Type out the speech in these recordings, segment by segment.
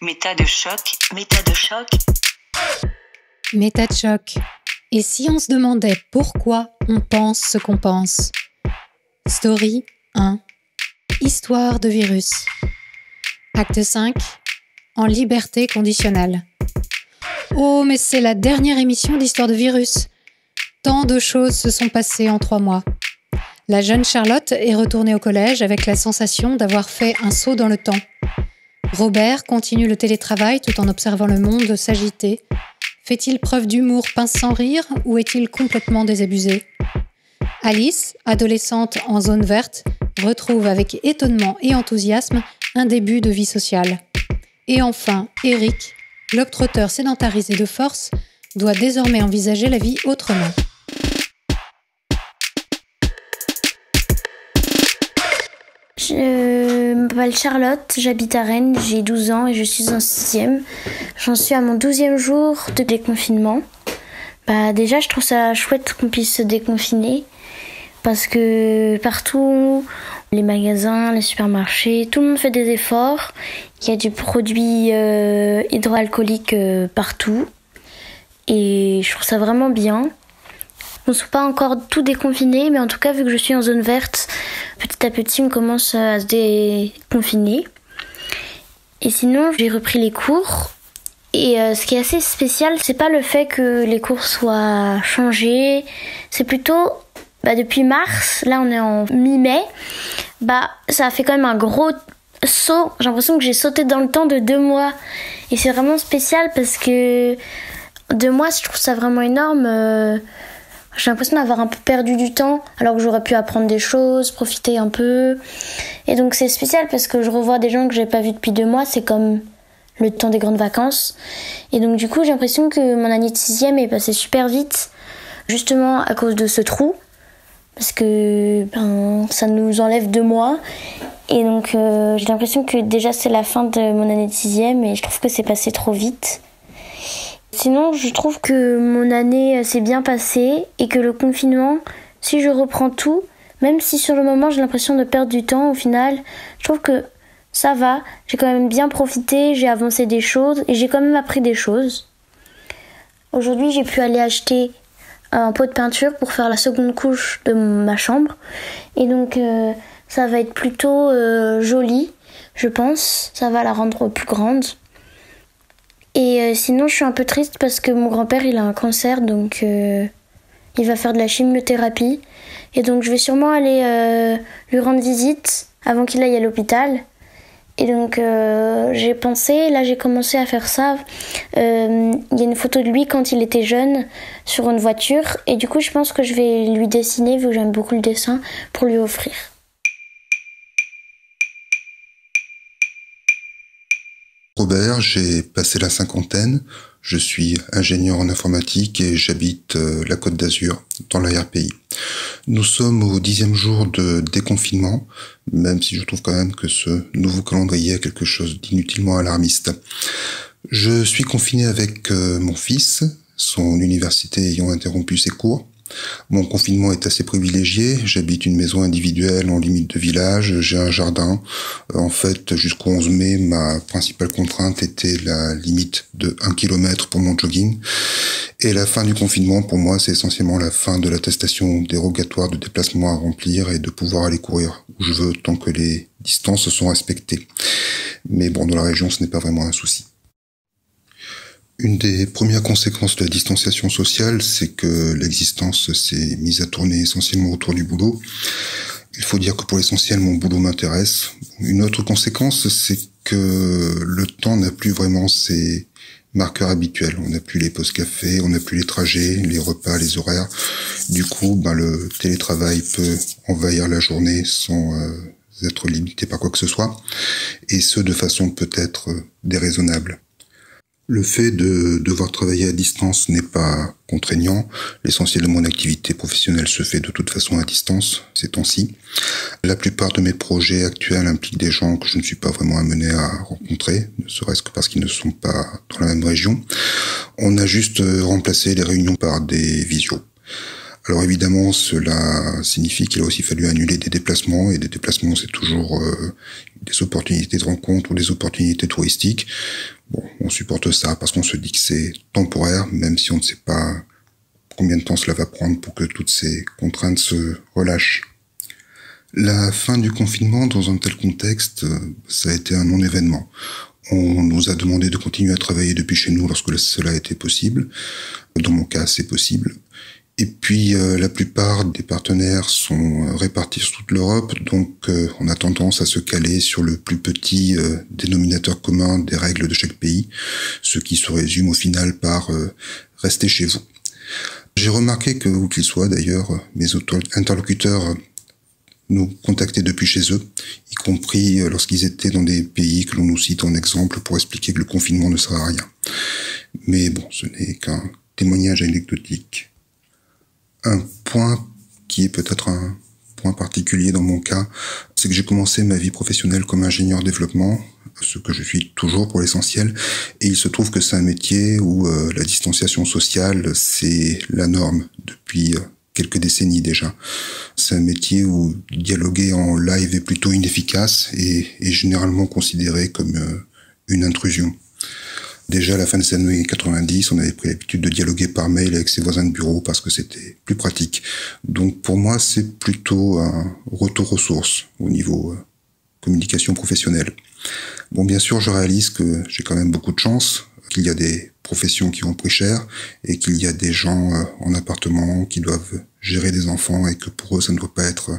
Méta de choc, méta de choc. Méta de choc. Et si on se demandait pourquoi on pense ce qu'on pense? Story 1. Histoire de virus. Acte 5. En liberté conditionnelle. Oh, mais c'est la dernière émission d'Histoire de virus. Tant de choses se sont passées en 3 mois. La jeune Charlotte est retournée au collège avec la sensation d'avoir fait un saut dans le temps. Robert continue le télétravail tout en observant le monde s'agiter. Fait-il preuve d'humour pince sans rire ou est-il complètement désabusé? Alice, adolescente en zone verte, retrouve avec étonnement et enthousiasme un début de vie sociale. Et enfin, Eric, globe-trotteur sédentarisé de force, doit désormais envisager la vie autrement. Je m'appelle Charlotte, j'habite à Rennes, j'ai 12 ans et je suis en 6e. J'en suis à mon 12e jour de déconfinement. Déjà, je trouve ça chouette qu'on puisse se déconfiner parce que partout, les magasins, les supermarchés, tout le monde fait des efforts. Il y a du produit hydroalcoolique partout et je trouve ça vraiment bien. On ne soit pas encore tout déconfiné, mais en tout cas, vu que je suis en zone verte, petit à petit, on commence à se déconfiner. Et sinon, j'ai repris les cours. Et ce qui est assez spécial, c'est pas le fait que les cours soient changés, c'est plutôt depuis mars, là on est en mi-mai, ça a fait quand même un gros saut. J'ai l'impression que j'ai sauté dans le temps de 2 mois. Et c'est vraiment spécial parce que 2 mois, je trouve ça vraiment énorme. J'ai l'impression d'avoir un peu perdu du temps alors que j'aurais pu apprendre des choses, profiter un peu. Et donc c'est spécial parce que je revois des gens que j'ai pas vus depuis 2 mois, c'est comme le temps des grandes vacances. Et donc du coup j'ai l'impression que mon année de 6e est passée super vite, justement à cause de ce trou, parce que ça nous enlève 2 mois. Et donc j'ai l'impression que déjà c'est la fin de mon année de 6e et je trouve que c'est passé trop vite. Sinon, je trouve que mon année s'est bien passée et que le confinement, si je reprends tout, même si sur le moment j'ai l'impression de perdre du temps, au final, je trouve que ça va. J'ai quand même bien profité, j'ai avancé des choses et j'ai quand même appris des choses. Aujourd'hui, j'ai pu aller acheter un pot de peinture pour faire la seconde couche de ma chambre. Et donc, ça va être plutôt joli, je pense. Ça va la rendre plus grande. Et sinon, je suis un peu triste parce que mon grand-père, il a un cancer, donc il va faire de la chimiothérapie. Et donc, je vais sûrement aller lui rendre visite avant qu'il aille à l'hôpital. Et donc, j'ai commencé à faire ça. Il y a une photo de lui quand il était jeune sur une voiture. Et du coup, je pense que je vais lui dessiner, vu que j'aime beaucoup le dessin, pour lui offrir. Robert, j'ai passé la 50aine, je suis ingénieur en informatique et j'habite la Côte d'Azur, dans l'arrière-pays. Nous sommes au 10e jour de déconfinement, même si je trouve quand même que ce nouveau calendrier a quelque chose d'inutilement alarmiste. Je suis confiné avec mon fils, son université ayant interrompu ses cours. Mon confinement est assez privilégié, j'habite une maison individuelle en limite de village, j'ai un jardin. En fait, jusqu'au 11 mai, ma principale contrainte était la limite de 1 km pour mon jogging. Et la fin du confinement, pour moi, c'est essentiellement la fin de l'attestation dérogatoire de déplacement à remplir et de pouvoir aller courir où je veux tant que les distances sont respectées. Mais bon, dans la région, ce n'est pas vraiment un souci. Une des premières conséquences de la distanciation sociale, c'est que l'existence s'est mise à tourner essentiellement autour du boulot. Il faut dire que pour l'essentiel, mon boulot m'intéresse. Une autre conséquence, c'est que le temps n'a plus vraiment ses marqueurs habituels. On n'a plus les pauses café, on n'a plus les trajets, les repas, les horaires. Du coup, le télétravail peut envahir la journée sans être limité par quoi que ce soit, et ce de façon peut-être déraisonnable. Le fait de devoir travailler à distance n'est pas contraignant. L'essentiel de mon activité professionnelle se fait de toute façon à distance, ces temps-ci. La plupart de mes projets actuels impliquent des gens que je ne suis pas vraiment amené à rencontrer, ne serait-ce que parce qu'ils ne sont pas dans la même région. On a juste remplacé les réunions par des visios. Alors évidemment, cela signifie qu'il a aussi fallu annuler des déplacements, et des déplacements, c'est toujours des opportunités de rencontre ou des opportunités touristiques. Bon, on supporte ça parce qu'on se dit que c'est temporaire, même si on ne sait pas combien de temps cela va prendre pour que toutes ces contraintes se relâchent. La fin du confinement dans un tel contexte, ça a été un non-événement. On nous a demandé de continuer à travailler depuis chez nous lorsque cela était possible. Dans mon cas, c'est possible. Et puis, la plupart des partenaires sont répartis sur toute l'Europe, donc on a tendance à se caler sur le plus petit dénominateur commun des règles de chaque pays, ce qui se résume au final par rester chez vous. J'ai remarqué que, où qu'ils soient d'ailleurs, mes interlocuteurs nous contactaient depuis chez eux, y compris lorsqu'ils étaient dans des pays que l'on nous cite en exemple pour expliquer que le confinement ne sert à rien. Mais bon, ce n'est qu'un témoignage anecdotique. Un point qui est peut-être un point particulier dans mon cas, c'est que j'ai commencé ma vie professionnelle comme ingénieur développement, ce que je suis toujours pour l'essentiel, et il se trouve que c'est un métier où la distanciation sociale, c'est la norme depuis quelques décennies déjà. C'est un métier où dialoguer en live est plutôt inefficace et est généralement considéré comme une intrusion. Déjà, à la fin des années 90, on avait pris l'habitude de dialoguer par mail avec ses voisins de bureau parce que c'était plus pratique. Donc pour moi, c'est plutôt un retour aux sources au niveau communication professionnelle. Bon, bien sûr, je réalise que j'ai quand même beaucoup de chance, qu'il y a des professions qui ont pris cher et qu'il y a des gens en appartement qui doivent gérer des enfants et que pour eux, ça ne doit pas être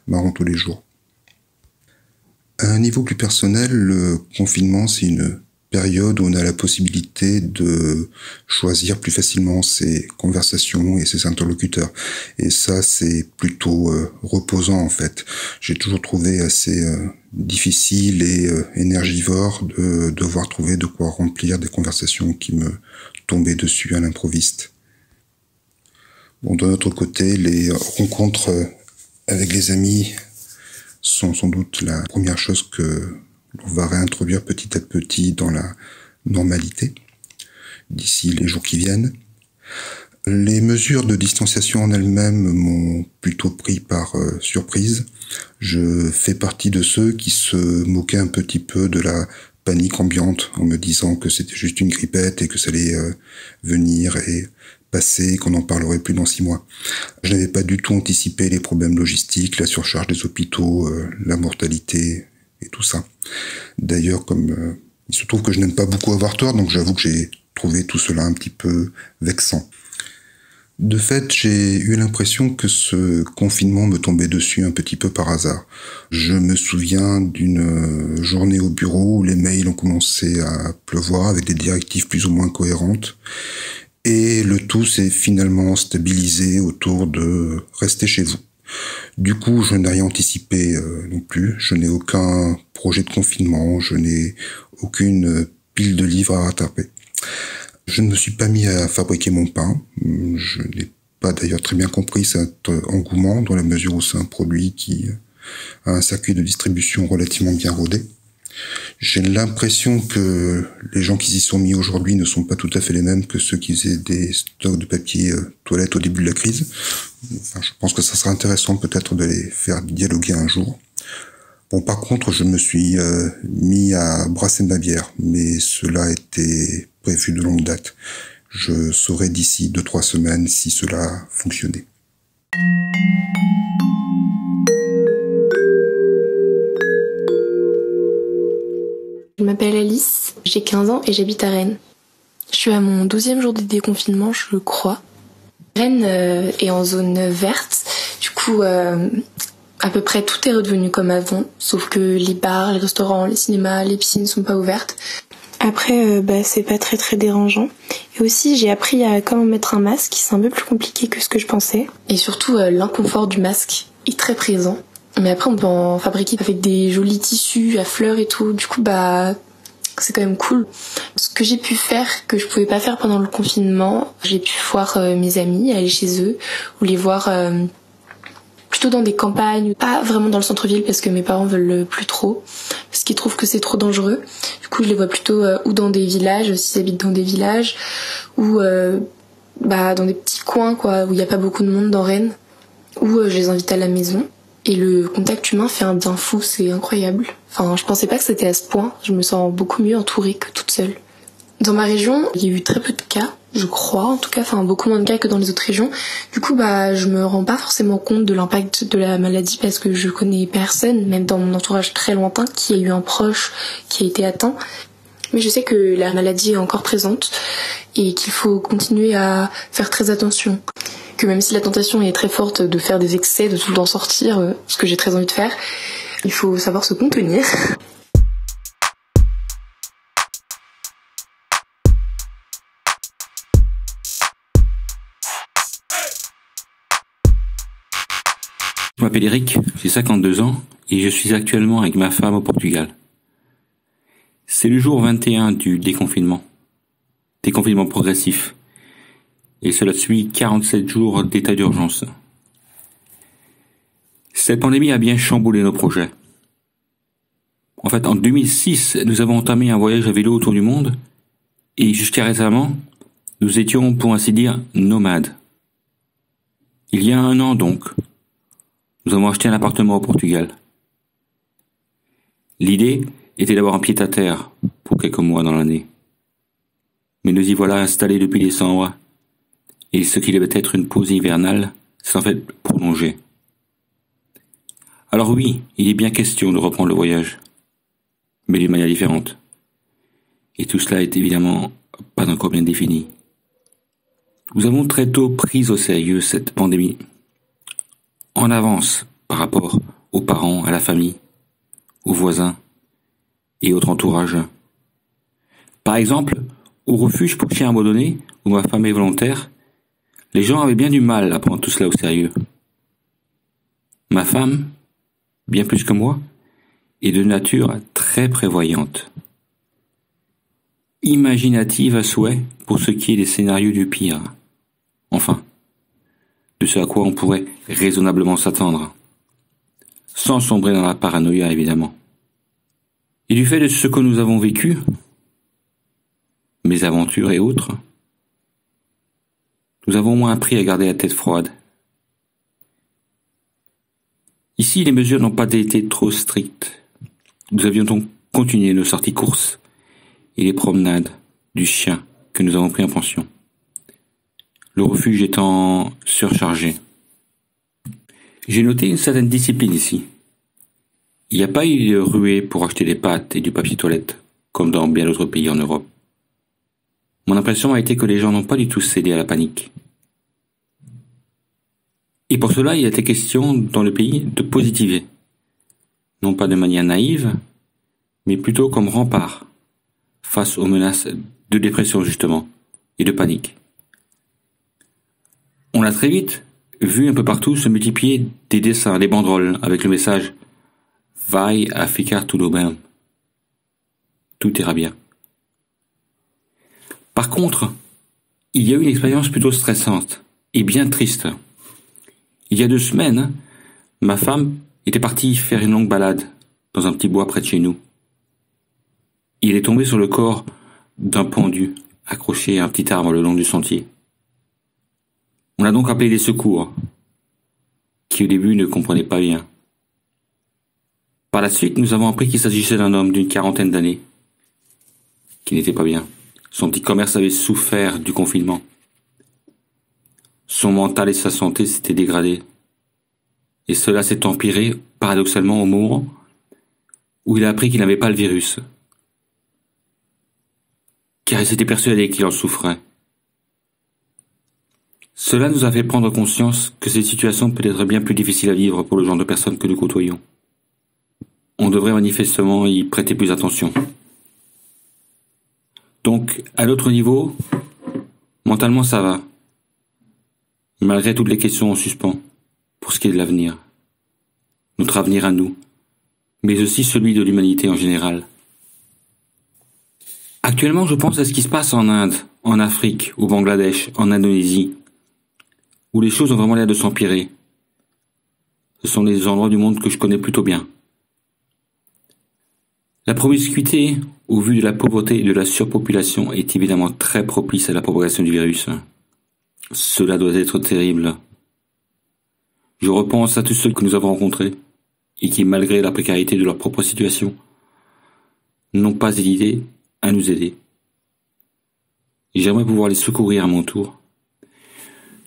marrant tous les jours. À un niveau plus personnel, le confinement, c'est une période où on a la possibilité de choisir plus facilement ses conversations et ses interlocuteurs. Et ça, c'est plutôt reposant en fait. J'ai toujours trouvé assez difficile et énergivore de devoir trouver de quoi remplir des conversations qui me tombaient dessus à l'improviste. Bon, d'un autre côté, les rencontres avec les amis sont sans doute la première chose que l'on va réintroduire petit à petit dans la normalité d'ici les jours qui viennent. Les mesures de distanciation en elles-mêmes m'ont plutôt pris par surprise. Je fais partie de ceux qui se moquaient un petit peu de la panique ambiante en me disant que c'était juste une grippette et que ça allait venir et passer, qu'on n'en parlerait plus dans 6 mois. Je n'avais pas du tout anticipé les problèmes logistiques, la surcharge des hôpitaux, la mortalité et tout ça. D'ailleurs, comme il se trouve que je n'aime pas beaucoup avoir tort, donc j'avoue que j'ai trouvé tout cela un petit peu vexant. De fait, j'ai eu l'impression que ce confinement me tombait dessus un petit peu par hasard. Je me souviens d'une journée au bureau où les mails ont commencé à pleuvoir avec des directives plus ou moins cohérentes. Et le tout s'est finalement stabilisé autour de rester chez vous. Du coup, je n'ai rien anticipé non plus. Je n'ai aucun projet de confinement. Je n'ai aucune pile de livres à rattraper. Je ne me suis pas mis à fabriquer mon pain. Je n'ai pas d'ailleurs très bien compris cet engouement dans la mesure où c'est un produit qui a un circuit de distribution relativement bien rodé. J'ai l'impression que les gens qui s'y sont mis aujourd'hui ne sont pas tout à fait les mêmes que ceux qui faisaient des stocks de papier toilette au début de la crise. Enfin, je pense que ça sera intéressant peut-être de les faire dialoguer un jour. Bon, par contre, je me suis mis à brasser ma bière, mais cela était prévu de longue date. Je saurai d'ici 2-3 semaines si cela fonctionnait. Je m'appelle Alice, j'ai 15 ans et j'habite à Rennes. Je suis à mon 12e jour de déconfinement, je crois. Rennes est en zone verte, du coup à peu près tout est redevenu comme avant, sauf que les bars, les restaurants, les cinémas, les piscines sont pas ouvertes. Après, c'est pas très dérangeant. Et aussi, j'ai appris à comment mettre un masque, c'est un peu plus compliqué que ce que je pensais. Et surtout, l'inconfort du masque est très présent. Mais après, on peut en fabriquer avec des jolis tissus à fleurs et tout. Du coup, c'est quand même cool. Ce que j'ai pu faire, que je pouvais pas faire pendant le confinement, j'ai pu voir mes amis, aller chez eux, ou les voir plutôt dans des campagnes, pas vraiment dans le centre-ville parce que mes parents veulent plus trop, parce qu'ils trouvent que c'est trop dangereux. Du coup, je les vois plutôt ou dans des villages, s'ils habitent dans des villages, ou dans des petits coins quoi, où il n'y a pas beaucoup de monde dans Rennes, où je les invite à la maison. Et le contact humain fait un bien fou, c'est incroyable. Enfin, je pensais pas que c'était à ce point. Je me sens beaucoup mieux entourée que toute seule. Dans ma région, il y a eu très peu de cas, je crois, en tout cas, beaucoup moins de cas que dans les autres régions. Du coup, je me rends pas forcément compte de l'impact de la maladie parce que je connais personne, même dans mon entourage très lointain, qui a eu un proche qui a été atteint. Mais je sais que la maladie est encore présente et qu'il faut continuer à faire très attention. Que même si la tentation est très forte de faire des excès, de tout le temps sortir, ce que j'ai très envie de faire, il faut savoir se contenir. Je m'appelle Eric, j'ai 52 ans et je suis actuellement avec ma femme au Portugal. C'est le jour 21 du déconfinement progressif, et cela suit 47 jours d'état d'urgence. Cette pandémie a bien chamboulé nos projets. En fait, en 2006, nous avons entamé un voyage à vélo autour du monde, et jusqu'à récemment, nous étions, pour ainsi dire, nomades. Il y a 1 an donc, nous avons acheté un appartement au Portugal. L'idée était d'avoir un pied-à-terre pour quelques mois dans l'année. Mais nous y voilà installés depuis décembre, et ce qui devait être une pause hivernale s'est en fait prolongé. Alors oui, il est bien question de reprendre le voyage, mais d'une manière différente. Et tout cela est évidemment pas encore bien défini. Nous avons très tôt pris au sérieux cette pandémie, en avance par rapport aux parents, à la famille, aux voisins et autres entourages. Par exemple, au refuge pour chiens abandonnés, où ma femme est volontaire, les gens avaient bien du mal à prendre tout cela au sérieux. Ma femme, bien plus que moi, est de nature très prévoyante. Imaginative à souhait pour ce qui est des scénarios du pire. Enfin, de ce à quoi on pourrait raisonnablement s'attendre. Sans sombrer dans la paranoïa, évidemment. Et du fait de ce que nous avons vécu, mes aventures et autres, nous avons au moins appris à garder la tête froide. Ici, les mesures n'ont pas été trop strictes. Nous avions donc continué nos sorties courses et les promenades du chien que nous avons pris en pension. Le refuge étant surchargé. J'ai noté une certaine discipline ici. Il n'y a pas eu de ruée pour acheter des pâtes et du papier toilette, comme dans bien d'autres pays en Europe. Mon impression a été que les gens n'ont pas du tout cédé à la panique. Et pour cela, il était question dans le pays de positiver. Non pas de manière naïve, mais plutôt comme rempart, face aux menaces de dépression justement, et de panique. On a très vite vu un peu partout se multiplier des dessins, des banderoles, avec le message « Vai a ficar tudo bem ». Tout ira bien. Par contre, il y a eu une expérience plutôt stressante et bien triste. Il y a 2 semaines, ma femme était partie faire une longue balade dans un petit bois près de chez nous. Il est tombé sur le corps d'un pendu accroché à un petit arbre le long du sentier. On a donc appelé les secours, qui au début ne comprenaient pas bien. Par la suite, nous avons appris qu'il s'agissait d'un homme d'une 40aine d'années, qui n'était pas bien. Son petit commerce avait souffert du confinement. Son mental et sa santé s'étaient dégradés. Et cela s'est empiré, paradoxalement, au moment où il a appris qu'il n'avait pas le virus. Car il s'était persuadé qu'il en souffrait. Cela nous a fait prendre conscience que cette situation peut être bien plus difficile à vivre pour le genre de personnes que nous côtoyons. On devrait manifestement y prêter plus attention. Donc, à l'autre niveau, mentalement ça va. Malgré toutes les questions en suspens, pour ce qui est de l'avenir. Notre avenir à nous, mais aussi celui de l'humanité en général. Actuellement, je pense à ce qui se passe en Inde, en Afrique, au Bangladesh, en Indonésie, où les choses ont vraiment l'air de s'empirer. Ce sont des endroits du monde que je connais plutôt bien. La promiscuité, au vu de la pauvreté et de la surpopulation, est évidemment très propice à la propagation du virus. Cela doit être terrible. Je repense à tous ceux que nous avons rencontrés et qui, malgré la précarité de leur propre situation, n'ont pas hésité à nous aider. J'aimerais pouvoir les secourir à mon tour.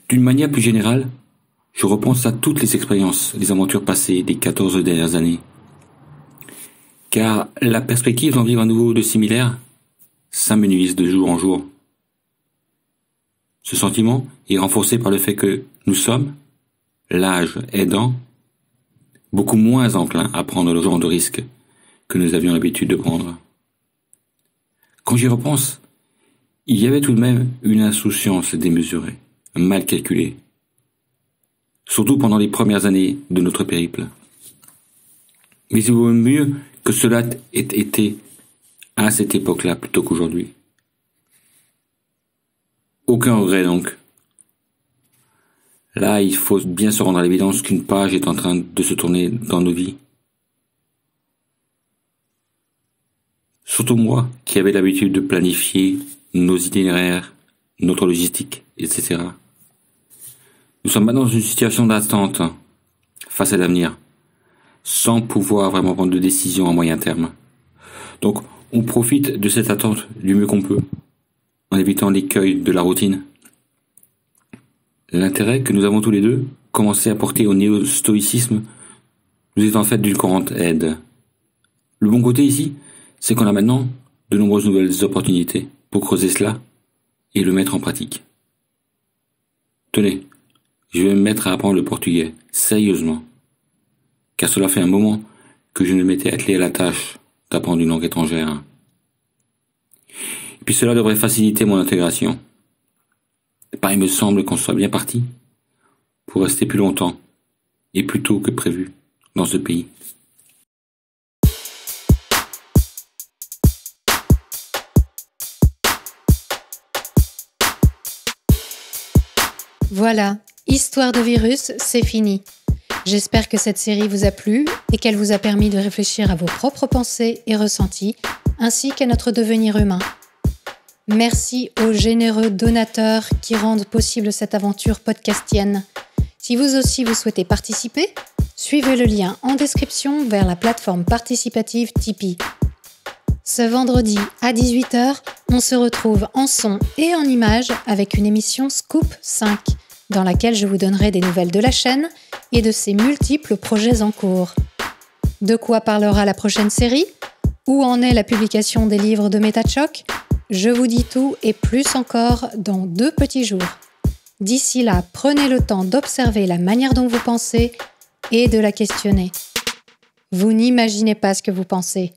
D'une manière plus générale, je repense à toutes les expériences, les aventures passées des 14 dernières années. Car la perspective d'en vivre à nouveau de similaire s'amenuise de jour en jour. Ce sentiment est renforcé par le fait que nous sommes, l'âge aidant, beaucoup moins enclins à prendre le genre de risque que nous avions l'habitude de prendre. Quand j'y repense, il y avait tout de même une insouciance démesurée, mal calculée, surtout pendant les premières années de notre périple. Mais il vaut mieux que cela ait été à cette époque-là plutôt qu'aujourd'hui. Aucun regret donc. Là, il faut bien se rendre à l'évidence qu'une page est en train de se tourner dans nos vies. Surtout moi, qui avais l'habitude de planifier nos itinéraires, notre logistique, etc. Nous sommes maintenant dans une situation d'attente face à l'avenir, sans pouvoir vraiment prendre de décision à moyen terme. Donc, on profite de cette attente du mieux qu'on peut, en évitant l'écueil de la routine. L'intérêt que nous avons tous les deux commencé à porter au néo-stoïcisme nous est en fait d'une grande aide. Le bon côté ici, c'est qu'on a maintenant de nombreuses nouvelles opportunités pour creuser cela et le mettre en pratique. Tenez, je vais me mettre à apprendre le portugais, sérieusement, car cela fait un moment que je ne m'étais attelé à la tâche d'apprendre une langue étrangère. Et puis cela devrait faciliter mon intégration. Il me semble qu'on soit bien parti pour rester plus longtemps et plus tôt que prévu dans ce pays. Voilà, Histoire de virus, c'est fini. J'espère que cette série vous a plu et qu'elle vous a permis de réfléchir à vos propres pensées et ressentis, ainsi qu'à notre devenir humain. Merci aux généreux donateurs qui rendent possible cette aventure podcastienne. Si vous aussi vous souhaitez participer, suivez le lien en description vers la plateforme participative Tipeee. Ce vendredi à 18h, on se retrouve en son et en images avec une émission Scoop 5, dans laquelle je vous donnerai des nouvelles de la chaîne et de ses multiples projets en cours. De quoi parlera la prochaine série ? Où en est la publication des livres de MetaChoc ? Je vous dis tout et plus encore dans 2 petits jours. D'ici là, prenez le temps d'observer la manière dont vous pensez et de la questionner. Vous n'imaginez pas ce que vous pensez.